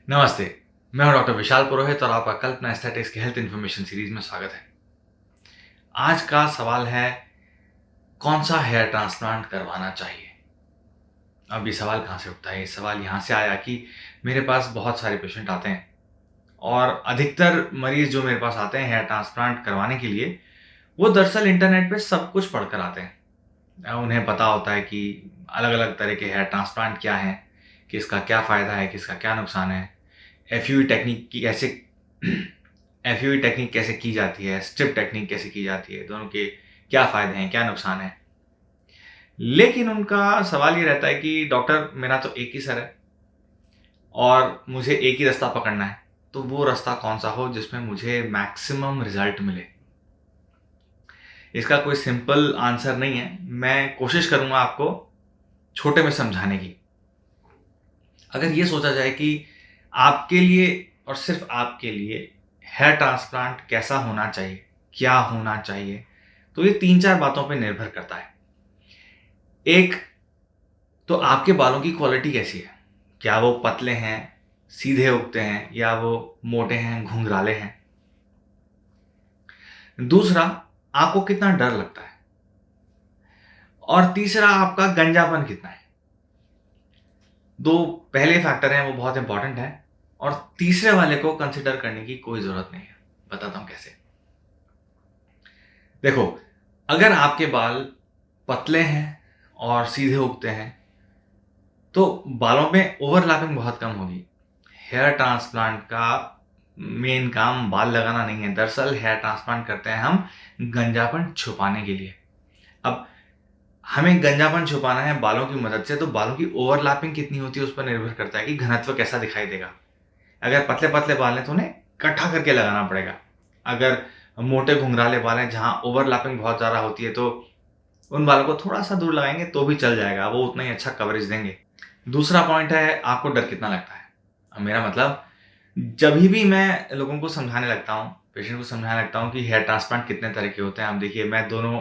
नमस्ते। मैं हूं डॉक्टर विशाल पुरोहित और आपका कल्पना एस्थेटिक्स की हेल्थ इन्फॉर्मेशन सीरीज में स्वागत है। आज का सवाल है, कौन सा हेयर ट्रांसप्लांट करवाना चाहिए? अब ये सवाल कहाँ से उठता है? ये सवाल यहाँ से आया कि मेरे पास बहुत सारे पेशेंट आते हैं और अधिकतर मरीज जो मेरे पास आते हैं हेयर ट्रांसप्लांट करवाने के लिए, वो दरअसल इंटरनेट पे सब कुछ पढ़कर आते हैं। उन्हें पता होता है कि अलग-अलग तरह के हेयर ट्रांसप्लांट क्या हैं, किसका क्या फ़ायदा है, किसका क्या नुकसान है। एफयूई टेक्निक की कैसे एफयूई टेक्निक कैसे की जाती है, स्ट्रिप टेक्निक कैसे की जाती है, दोनों के क्या फ़ायदे हैं, क्या नुकसान है। लेकिन उनका सवाल ये रहता है कि डॉक्टर मेरा तो एक ही सर है और मुझे एक ही रास्ता पकड़ना है, तो वो रास्ता कौन-सा हो जिसमें मुझे मैक्सिमम रिज़ल्ट मिले? इसका कोई सिंपल आंसर नहीं है, मैं कोशिश करूँगा आपको छोटे में समझाने की। अगर ये सोचा जाए कि आपके लिए और सिर्फ़ आपके लिए हेयर ट्रांसप्लांट कैसा होना चाहिए, क्या होना चाहिए, तो ये 3-4 बातों पे निर्भर करता है। एक, तो आपके बालों की क्वालिटी कैसी है? क्या वो पतले हैं, सीधे उगते हैं या वो मोटे हैं, घुंघराले हैं? दूसरा, आपको कितना डर लगता है? और तीसरा, आपका गंजापन कितना है? 2 पहले फैक्टर हैं वो बहुत इंपॉर्टेंट हैं और तीसरे वाले को कंसिडर करने की कोई ज़रूरत नहीं है। बताता हूँ कैसे। देखो, अगर आपके बाल पतले हैं और सीधे उगते हैं, तो बालों में ओवरलैपिंग बहुत कम होगी। हेयर ट्रांसप्लांट का मेन काम बाल लगाना नहीं है। दरअसल हेयर ट्रांसप्लांट करते हैं हम गंजापन छुपाने के लिए। अब हमें गंजापन छुपाना है बालों की मदद से, तो बालों की ओवरलैपिंग कितनी होती है उस पर निर्भर करता है कि घनत्व कैसा दिखाई देगा। अगर पतले-पतले बाल हैं तो उन्हें इकट्ठा करके लगाना पड़ेगा। अगर मोटे घुंघराले बाल हैं जहाँ ओवरलैपिंग बहुत ज़्यादा होती है, तो उन बालों को थोड़ा-सा दूर लगाएँगे तो भी चल जाएगा, वो उतना ही अच्छा कवरेज देंगे। दूसरा पॉइंट है, आपको डर कितना लगता है? अब मेरा मतलब, जभी भी मैं लोगों को समझाने लगता हूँ, पेशेंट को समझाने लगता हूँ कि हेयर ट्रांसप्लांट कितने तरह के होते हैं। अब देखिए, मैं दोनों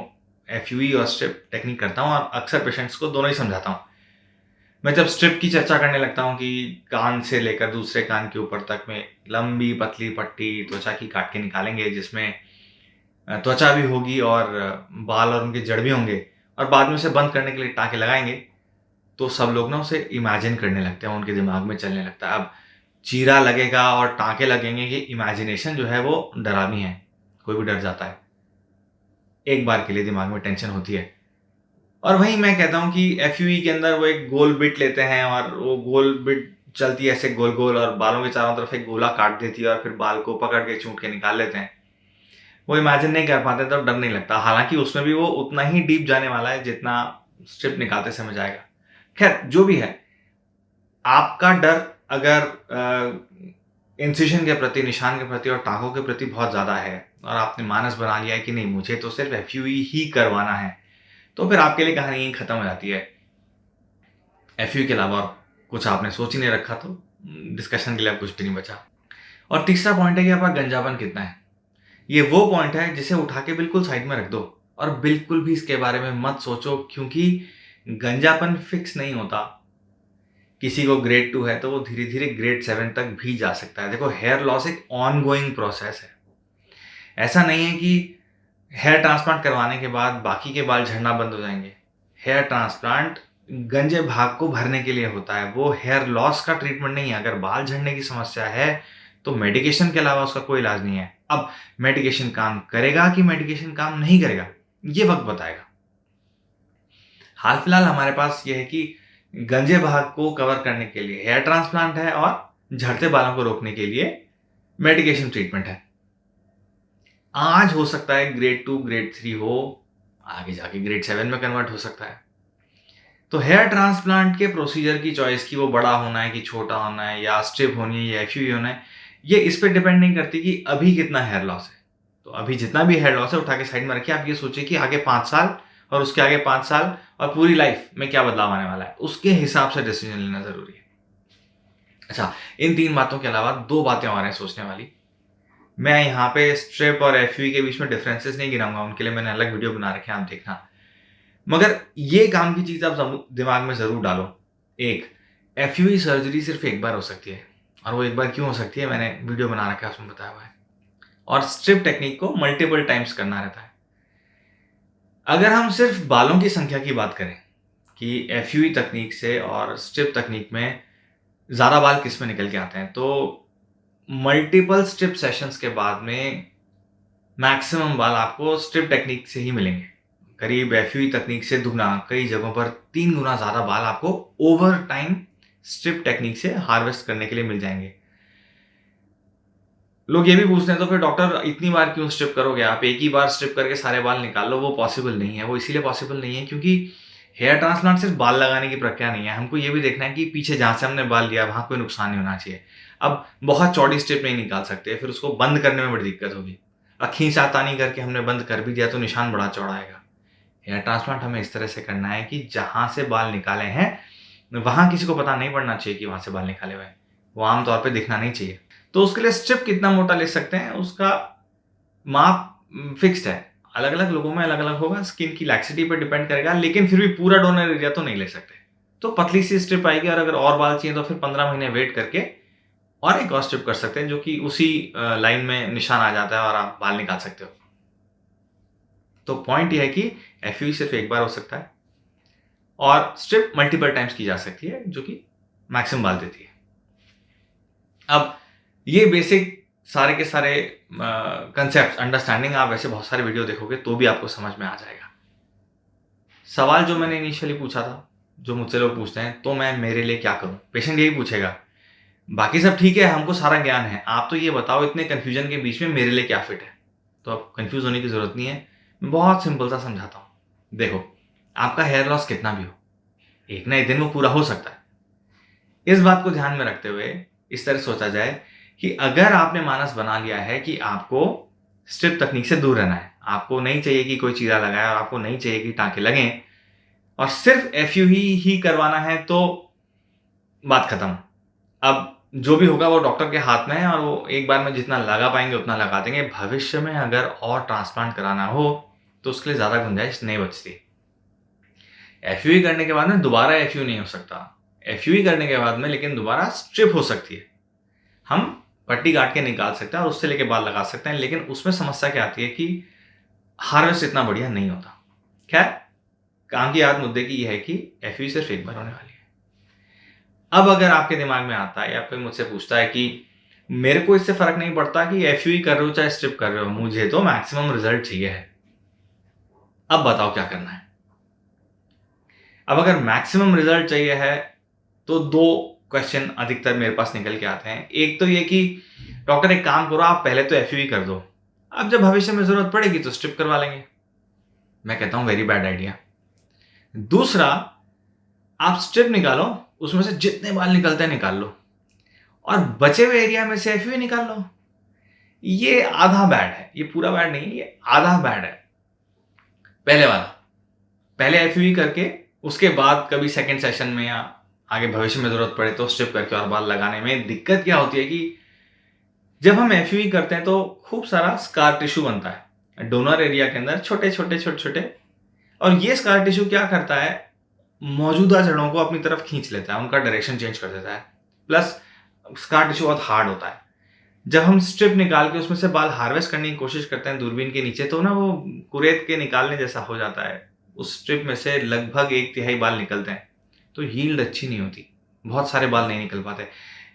एफयूई और स्ट्रिप टेक्निक करता हूँ और अक्सर पेशेंट्स को दोनों ही समझाता हूँ। मैं जब स्ट्रिप की चर्चा करने लगता हूँ कि कान से लेकर दूसरे कान के ऊपर तक में लंबी पतली पट्टी त्वचा की काट के निकालेंगे, जिसमें त्वचा भी होगी और बाल और उनके जड़ भी होंगे, और बाद में उसे बंद करने के लिए टाँके लगाएँगे, तो सब लोग ना उसे इमेजिन करने लगते हैं, उनके दिमाग में चलने लगता है। अब चीरा लगेगा और टाँके लगेंगे, ये इमेजिनेशन जो है वो डरावनी है, कोई भी डर जाता है। एक बार के लिए दिमाग में टेंशन होती है। और वहीं मैं कहता हूँ कि एफयूई के अंदर वो एक गोल बिट लेते हैं और वो गोल बिट चलती है ऐसे गोल-गोल और बालों के चारों तरफ एक गोला काट देती है और फिर बाल को पकड़ के चूट के निकाल लेते हैं। वो इमेजिन नहीं कर पाते तो डर नहीं लगता। हालाँकि उसमें भी वो उतना ही डीप जाने वाला है जितना स्ट्रिप निकालते समय जाएगा। खैर, जो भी है, आपका डर अगर इंसिजन के प्रति, निशान के प्रति और टाँकों के प्रति बहुत ज़्यादा है और आपने मानस बना लिया है कि नहीं, मुझे तो सिर्फ़ एफयूई ही करवाना है, तो फिर आपके लिए कहानी यहीं खत्म हो जाती है। एफयू के अलावा और कुछ आपने सोच ही नहीं रखा, तो डिस्कशन के लिए अब कुछ भी नहीं बचा। और तीसरा पॉइंट है कि आपका गंजापन कितना है। ये वो पॉइंट है जिसे उठा के बिल्कुल साइड में रख दो और बिल्कुल भी इसके बारे में मत सोचो, क्योंकि गंजापन फिक्स नहीं होता। किसी को ग्रेड 2 है तो वो धीरे-धीरे ग्रेड 7 तक भी जा सकता है। देखो, हेयर लॉस एक ऑनगोइंग प्रोसेस है। ऐसा नहीं है कि हेयर ट्रांसप्लांट करवाने के बाद बाकी के बाल झड़ना बंद हो जाएँगे। हेयर ट्रांसप्लांट गंजे भाग को भरने के लिए होता है, वो हेयर लॉस का ट्रीटमेंट नहीं है। अगर बाल झड़ने की समस्या है, तो मेडिकेशन के अलावा उसका कोई इलाज नहीं है। अब मेडिकेशन काम करेगा कि मेडिकेशन काम नहीं करेगा, ये वक़्त बताएगा। हाल-फिलहाल हमारे पास ये है कि गंजे भाग को कवर करने के लिए हेयर ट्रांसप्लांट है और झड़ते बालों को रोकने के लिए मेडिकेशन ट्रीटमेंट है। आज हो सकता है ग्रेड 2, ग्रेड 3 हो, आगे जाके ग्रेड 7 में कन्वर्ट हो सकता है। तो हेयर ट्रांसप्लांट के प्रोसीजर की चॉइस, कि वो बड़ा होना है कि छोटा होना है या स्ट्रिप होनी है या एफयूई होना है, ये इस पे डिपेंड नहीं करती कि अभी कितना हेयर लॉस है। तो अभी जितना भी हेयर लॉस है उठा के साइड में रखिए। आप ये सोचिए कि आगे 5 साल और उसके आगे 5 साल और पूरी लाइफ में क्या बदलाव आने वाला है, उसके हिसाब से डिसीजन लेना ज़रूरी है। अच्छा, इन 3 बातों के अलावा 2 बातें और हैं सोचने वाली। मैं यहाँ पे स्ट्रिप और एफयूई के बीच में डिफरेंसेस नहीं गिनाऊँगा, उनके लिए मैंने अलग वीडियो बना रखे हैं, आप देखना। मगर ये काम की चीज़ आप दिमाग में ज़रूर डालो। एक, एफयूई सर्जरी सिर्फ़ एक बार हो सकती है और वो एक बार क्यों हो सकती है मैंने वीडियो बना रखा है, उसमें बताया हुआ है। और स्ट्रिप टेक्निक को मल्टीपल टाइम्स करना रहता है। अगर हम सिर्फ बालों की संख्या की बात करें कि एफयूई तकनीक से और स्ट्रिप तकनीक में ज़्यादा बाल किस में निकल के आते हैं, तो मल्टीपल स्ट्रिप सेशंस के बाद में मैक्सिमम बाल आपको स्ट्रिप टेक्निक से ही मिलेंगे। करीब एफयूई तकनीक से दुगना, कई जगहों पर 3 गुना ज़्यादा बाल आपको ओवर टाइम स्ट्रिप टेक्निक से हार्वेस्ट करने के लिए मिल जाएंगे। लोग ये भी पूछते हैं तो फिर डॉक्टर इतनी बार क्यों स्ट्रिप करोगे आप, एक ही बार स्ट्रिप करके सारे बाल निकाल लो। वो पॉसिबल नहीं है। वो इसीलिए पॉसिबल नहीं है क्योंकि हेयर ट्रांसप्लांट सिर्फ बाल लगाने की प्रक्रिया नहीं है। हमको ये भी देखना है कि पीछे जहाँ से हमने बाल लिया वहाँ कोई नुकसान नहीं होना चाहिए। अब बहुत चौड़ी स्ट्रिप नहीं निकाल सकते, फिर उसको बंद करने में बड़ी दिक्कत होगी। अब खींचातानी करके हमने बंद कर भी दिया तो निशान बड़ा चौड़ा आएगा। हेयर ट्रांसप्लांट हमें इस तरह से करना है कि जहाँ से बाल निकाले हैं वहाँ किसी को पता नहीं पड़ना चाहिए कि वहाँ से बाल निकाले हुए हैं। वो आमतौर पर दिखना नहीं चाहिए। तो उसके लिए स्ट्रिप कितना मोटा ले सकते हैं उसका माप फिक्स्ड है। अलग अलग लोगों में अलग अलग होगा, स्किन की लैक्सिटी पर डिपेंड करेगा, लेकिन फिर भी पूरा डोनर एरिया तो नहीं ले सकते। तो पतली सी स्ट्रिप आएगी और अगर और बाल चाहिए तो फिर 15 महीने वेट करके और एक और स्ट्रिप कर सकते हैं जो कि उसी लाइन में निशान आ जाता है और आप बाल निकाल सकते हो। तो पॉइंट यह है कि एफयूई सिर्फ एक बार हो सकता है और स्ट्रिप मल्टीपल टाइम्स की जा सकती है जो कि मैक्सिमम बाल देती है। अब ये बेसिक सारे के सारे कंसेप्ट अंडरस्टैंडिंग आप वैसे बहुत सारे वीडियो देखोगे तो भी आपको समझ में आ जाएगा। सवाल जो मैंने इनिशियली पूछा था, जो मुझसे लोग पूछते हैं, तो मैं मेरे लिए क्या करूं, पेशेंट यही पूछेगा। बाकी सब ठीक है, हमको सारा ज्ञान है, आप तो ये बताओ इतने कन्फ्यूजन के बीच में मेरे लिए क्या फिट है। तो अब कंफ्यूज होने की जरूरत नहीं है, मैं बहुत सिंपल सा समझाता हूँ। देखो, आपका हेयर लॉस कितना भी हो, एक ना एक दिन वो पूरा हो सकता है। इस बात को ध्यान में रखते हुए इस तरह सोचा जाए कि अगर आपने मानस बना लिया है कि आपको स्ट्रिप तकनीक से दूर रहना है, आपको नहीं चाहिए कि कोई चीरा लगाए और आपको नहीं चाहिए कि टांके लगें और सिर्फ एफयू ही करवाना है, तो बात खत्म। अब जो भी होगा वो डॉक्टर के हाथ में है और वो एक बार में जितना लगा पाएंगे उतना लगा देंगे। भविष्य में अगर और ट्रांसप्लांट कराना हो तो उसके लिए ज़्यादा गुंजाइश नहीं बचती। एफयू करने के बाद में दोबारा एफयू नहीं हो सकता। एफयू करने के बाद में लेकिन दोबारा स्ट्रिप हो सकती है। हम पट्टी काट के निकाल सकते हैं और उससे लेके बाल लगा सकते हैं, लेकिन उसमें समस्या क्या आती है कि हार्वेस्ट इतना बढ़िया नहीं होता। खैर, काम की याद मुद्दे की यह है कि एफयू सिर्फ एक बार होने वाली है। अब अगर आपके दिमाग में आता है या कोई मुझसे पूछता है कि मेरे को इससे फर्क नहीं पड़ता कि एफयू कर रहे हो चाहे स्ट्रिप कर रहे हो, मुझे तो मैक्सिमम रिजल्ट चाहिए है, अब बताओ क्या करना है। अब अगर मैक्सिमम रिजल्ट चाहिए है तो 2 क्वेश्चन अधिकतर मेरे पास निकल के आते हैं। एक तो ये कि डॉक्टर एक काम करो, आप पहले तो एफयू कर दो, अब जब भविष्य में जरूरत पड़ेगी तो स्ट्रिप करवा लेंगे। मैं कहता हूं वेरी बैड आइडिया। दूसरा, आप स्ट्रिप निकालो, उसमें से जितने बाल निकलते हैं निकाल लो और बचे हुए एरिया में से एफयू निकाल लो। ये आधा बैड है, ये पूरा बैड नहीं है, ये आधा बैड है। पहले वाला, पहले एफयू करके उसके बाद कभी सेकंड सेशन में या आगे भविष्य में जरूरत पड़े तो स्ट्रिप करके और बाल लगाने में दिक्कत क्या होती है कि जब हम एफयू करते हैं तो खूब सारा स्कार टिश्यू बनता है डोनर एरिया के अंदर, छोटे छोटे छोटे छोटे। और ये स्कार टिश्यू क्या करता है, मौजूदा जड़ों को अपनी तरफ खींच लेता है, उनका डायरेक्शन चेंज कर देता है। प्लस स्कार टिश्यू बहुत हार्ड होता है। जब हम स्ट्रिप निकाल के उसमें से बाल हार्वेस्ट करने की कोशिश करते हैं दूरबीन के नीचे, तो ना वो कुरेद के निकालने जैसा हो जाता है। उस स्ट्रिप में से लगभग 1/3 बाल निकलते हैं, तो यील्ड अच्छी नहीं होती, बहुत सारे बाल नहीं निकल पाते।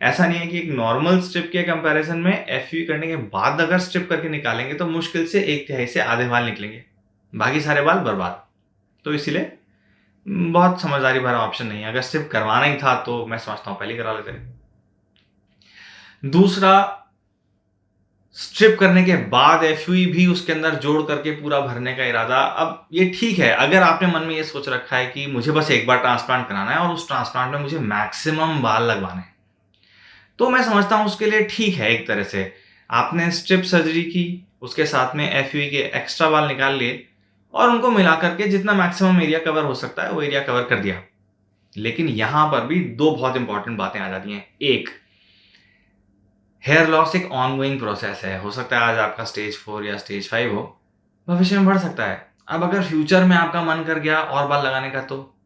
ऐसा नहीं है कि एक नॉर्मल स्ट्रिप के कंपैरिजन में एफयू करने के बाद अगर स्ट्रिप करके निकालेंगे तो मुश्किल से 1/3 से आधे बाल निकलेंगे, बाकी सारे बाल बर्बाद। तो इसीलिए बहुत समझदारी भरा ऑप्शन नहीं है। अगर स्ट्रिप करवाना ही था तो मैं समझता हूँ पहले करा लेते। दूसरा, स्ट्रिप करने के बाद एफयू भी उसके अंदर जोड़ करके पूरा भरने का इरादा। अब ये ठीक है अगर आपने मन में ये सोच रखा है कि मुझे बस एक बार ट्रांसप्लांट कराना है और उस ट्रांसप्लांट में मुझे मैक्सिमम बाल लगवाने हैं, तो मैं समझता हूं उसके लिए ठीक है। एक तरह से आपने स्ट्रिप सर्जरी की, उसके साथ में एफयू के एक्स्ट्रा बाल निकाल लिए और उनको मिला करके जितना मैक्सिमम एरिया कवर हो सकता है वो एरिया कवर कर दिया। लेकिन यहां पर भी 2 बहुत इंपॉर्टेंट बातें आ जाती हैं। एक, हेयर लॉस एक ऑनगोइंग प्रोसेस है। हो सकता है आज आपका स्टेज 4 या स्टेज 5 हो, भविष्य में बढ़ सकता है। अब अगर फ्यूचर में आपका मन कर गया और बाल लगाने का, तो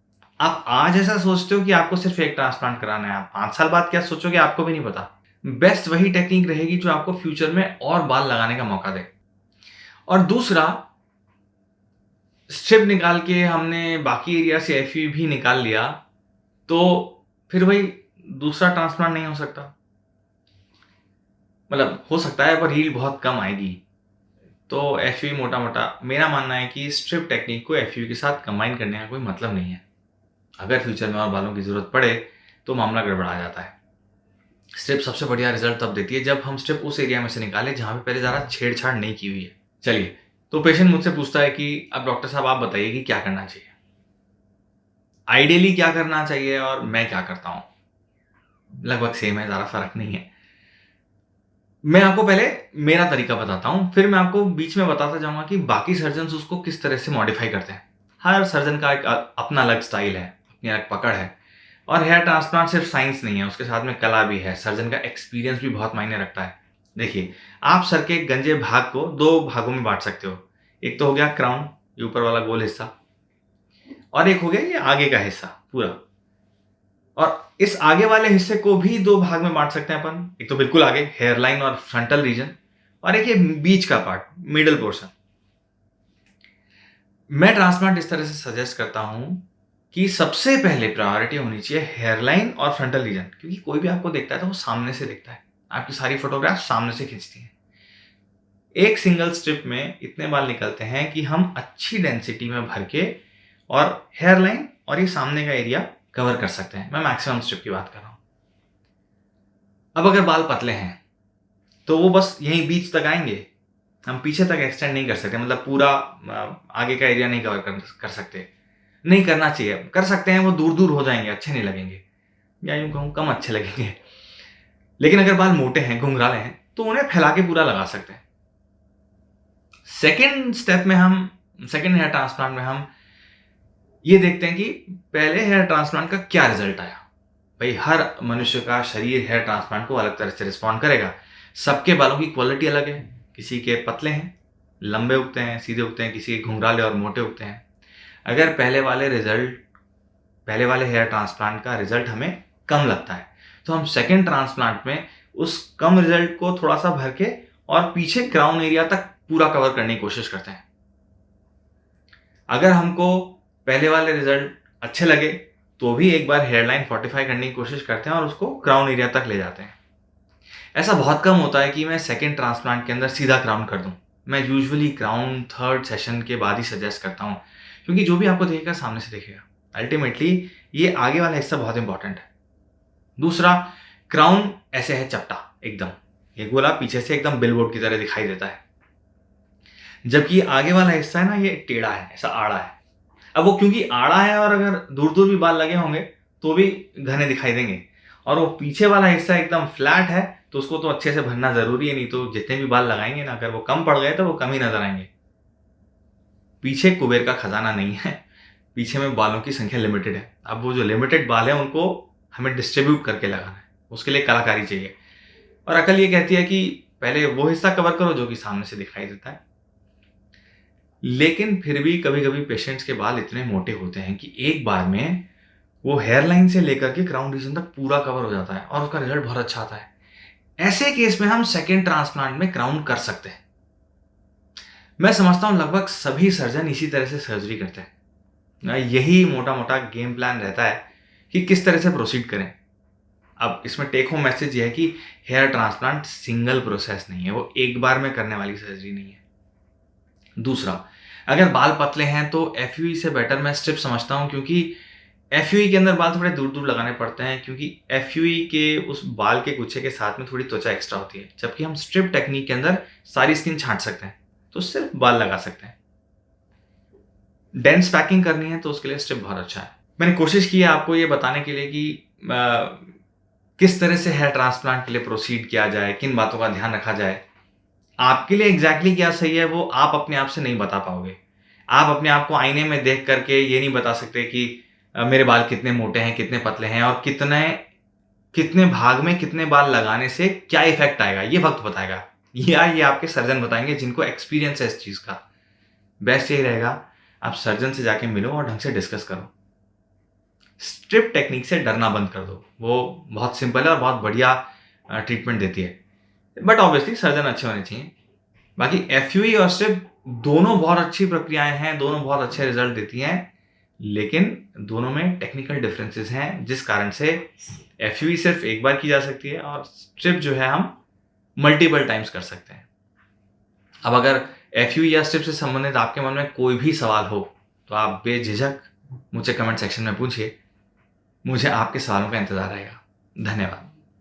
आप आज ऐसा सोचते हो कि आपको सिर्फ एक ट्रांसप्लांट कराना है, आप 5 साल बाद क्या सोचोगे आपको भी नहीं पता। बेस्ट वही टेक्निक रहेगी जो आपको फ्यूचर में और बाल लगाने का मौका दे। और दूसरा, स्ट्रिप निकाल के हमने बाकी एरिया से एफयू भी निकाल लिया, तो फिर वही दूसरा ट्रांसप्लांट नहीं हो सकता। मतलब हो सकता है, पर यील्ड बहुत कम आएगी। तो एफयू मोटा मोटा मेरा मानना है कि स्ट्रिप टेक्निक को एफयू के साथ कंबाइन करने का कोई मतलब नहीं है। अगर फ्यूचर में और बालों की ज़रूरत पड़े तो मामला गड़बड़ा जाता है। स्ट्रिप सबसे बढ़िया रिजल्ट तब देती है जब हम स्ट्रिप उस एरिया में से निकालें जहाँ पे पहले ज़्यादा छेड़छाड़ नहीं की हुई है। चलिए, तो पेशेंट मुझसे पूछता है कि अब डॉक्टर साहब आप बताइए कि क्या करना चाहिए, आइडियली क्या करना चाहिए और मैं क्या करता हूँ। लगभग सेम है, ज़्यादा फर्क नहीं है। मैं आपको पहले मेरा तरीका बताता हूँ, फिर मैं आपको बीच में बताता जाऊंगा कि बाकी सर्जन उसको किस तरह से मॉडिफाई करते हैं। हर सर्जन का एक अपना अलग स्टाइल है, अपनी अलग पकड़ है। और हेयर ट्रांसप्लांट सिर्फ साइंस नहीं है, उसके साथ में कला भी है। सर्जन का एक्सपीरियंस भी बहुत मायने रखता है। देखिए, आप सर के गंजे भाग को दो भागों में बांट सकते हो। एक तो हो गया क्राउन, ये ऊपर वाला गोल हिस्सा, और एक हो गया ये आगे का हिस्सा पूरा। और इस आगे वाले हिस्से को भी दो भाग में बांट सकते हैं अपन। एक तो बिल्कुल आगे हेयर लाइन और फ्रंटल रीजन, और एक ये बीच का पार्ट, मिडल पोर्शन। मैं ट्रांसप्लांट इस तरह से सजेस्ट करता हूं कि सबसे पहले प्रायोरिटी होनी चाहिए हेयर लाइन और फ्रंटल रीजन, क्योंकि कोई भी आपको देखता है तो वो सामने से दिखता है। आपकी सारी फोटोग्राफ सामने से खींचती हैं। एक सिंगल स्ट्रिप में इतने बाल निकलते हैं कि हम अच्छी डेंसिटी में भर के और हेयर लाइन और ये सामने का एरिया कवर कर सकते हैं। मैं मैक्सिमम स्ट्रिप की बात कर रहा हूं। अब अगर बाल पतले हैं तो वो बस यहीं बीच तक आएंगे, हम पीछे तक एक्सटेंड नहीं कर सकते। मतलब पूरा आगे का एरिया नहीं कवर कर सकते। नहीं करना चाहिए। कर सकते हैं, वो दूर दूर हो जाएंगे, अच्छे नहीं लगेंगे, या यूं कहूँ कम अच्छे लगेंगे। लेकिन अगर बाल मोटे हैं, घुंघराले हैं, तो उन्हें फैला के पूरा लगा सकते हैं। सेकेंड हेयर ट्रांसप्लांट में हम ये देखते हैं कि पहले हेयर ट्रांसप्लांट का क्या रिजल्ट आया। भाई, हर मनुष्य का शरीर हेयर ट्रांसप्लांट को अलग तरह से रिस्पॉन्ड करेगा। सबके बालों की क्वालिटी अलग है। किसी के पतले हैं, लंबे उगते हैं, सीधे उगते हैं, किसी के घुंघराले और मोटे उगते हैं। अगर पहले वाले हेयर ट्रांसप्लांट का रिजल्ट हमें कम लगता है, तो हम सेकेंड ट्रांसप्लांट में उस कम रिजल्ट को थोड़ा सा भर के और पीछे क्राउन एरिया तक पूरा कवर करने की कोशिश करते हैं। अगर हमको पहले वाले रिजल्ट अच्छे लगे तो भी एक बार हेयरलाइन फोर्टिफाई करने की कोशिश करते हैं और उसको क्राउन एरिया तक ले जाते हैं। ऐसा बहुत कम होता है कि मैं सेकेंड ट्रांसप्लांट के अंदर सीधा क्राउन कर दूं। मैं यूजुअली क्राउन थर्ड सेशन के बाद ही सजेस्ट करता हूं, क्योंकि जो भी आपको दिखेगा सामने से दिखेगा। अल्टीमेटली ये आगे वाला हिस्सा बहुत इंपॉर्टेंट है। दूसरा, क्राउन ऐसे है चपटा एकदम, ये गोला पीछे से एकदम बिलबोर्ड की तरह दिखाई देता है, जबकि आगे वाला हिस्सा है ना, ये टेढ़ा है, ऐसा आड़ा है। अब वो क्योंकि आड़ा है और अगर दूर दूर भी बाल लगे होंगे तो भी घने दिखाई देंगे, और वो पीछे वाला हिस्सा एकदम फ्लैट है, तो उसको तो अच्छे से भरना जरूरी है। नहीं तो जितने भी बाल लगाएंगे ना, अगर वो कम पड़ गए तो वो कम ही नजर आएंगे। पीछे कुबेर का खजाना नहीं है, पीछे में बालों की संख्या लिमिटेड है। अब वो जो लिमिटेड बाल है उनको हमें डिस्ट्रीब्यूट करके लगाना है, उसके लिए कलाकारी चाहिए। और अकल ये कहती है कि पहले वो हिस्सा कवर करो जो कि सामने से दिखाई देता है। लेकिन फिर भी कभी कभी पेशेंट्स के बाल इतने मोटे होते हैं कि एक बार में वो हेयर लाइन से लेकर के क्राउन रीजन तक पूरा कवर हो जाता है और उसका रिजल्ट बहुत अच्छा आता है। ऐसे केस में हम सेकेंड ट्रांसप्लांट में क्राउन कर सकते हैं। मैं समझता हूं लगभग सभी सर्जन इसी तरह से सर्जरी करते हैं। यही मोटा मोटा गेम प्लान रहता है कि किस तरह से प्रोसीड करें। अब इसमें टेक होम मैसेज ये है कि हेयर ट्रांसप्लांट सिंगल प्रोसेस नहीं है, वो एक बार में करने वाली सर्जरी नहीं है। दूसरा, अगर बाल पतले हैं तो एफयूई से बेटर मैं स्ट्रिप समझता हूं, क्योंकि एफयूई के अंदर बाल थोड़े दूर दूर लगाने पड़ते हैं, क्योंकि एफयूई के उस बाल के गुच्छे के साथ में थोड़ी त्वचा एक्स्ट्रा होती है, जबकि हम स्ट्रिप टेक्निक के अंदर सारी स्किन छांट सकते हैं, तो सिर्फ बाल लगा सकते हैं। डेंस पैकिंग करनी है तो उसके लिए स्ट्रिप बहुत अच्छा है। मैंने कोशिश की है आपको ये बताने के लिए कि किस तरह से हेयर ट्रांसप्लांट के लिए प्रोसीड किया जाए, किन बातों का ध्यान रखा जाए। आपके लिए एग्जैक्टली क्या सही है वो आप अपने आप से नहीं बता पाओगे। आप अपने आप को आईने में देख करके ये नहीं बता सकते कि मेरे बाल कितने मोटे हैं, कितने पतले हैं, और कितने कितने भाग में कितने बाल लगाने से क्या इफेक्ट आएगा, ये वक्त बताएगा, या ये आपके सर्जन बताएंगे जिनको एक्सपीरियंस है इस चीज का। बेस्ट यही रहेगा आप सर्जन से जाके मिलो और ढंग से डिस्कस करो। स्ट्रिप टेक्निक से डरना बंद कर दो, वो बहुत सिंपल है और बहुत बढ़िया ट्रीटमेंट देती है, बट ऑब्वियसली सर्जन अच्छे होने चाहिए। बाकी एफयूई और स्ट्रिप दोनों बहुत अच्छी प्रक्रियाएं हैं, दोनों बहुत अच्छे रिजल्ट देती हैं, लेकिन दोनों में टेक्निकल डिफरेंसेस हैं, जिस कारण से एफयूई सिर्फ एक बार की जा सकती है और स्ट्रिप जो है हम मल्टीपल टाइम्स कर सकते हैं। अब अगर एफयूई या स्ट्रिप से संबंधित आपके मन में कोई भी सवाल हो तो आप बेझिझक मुझे कमेंट सेक्शन में पूछिए। मुझे आपके सवालों का इंतजार रहेगा। धन्यवाद।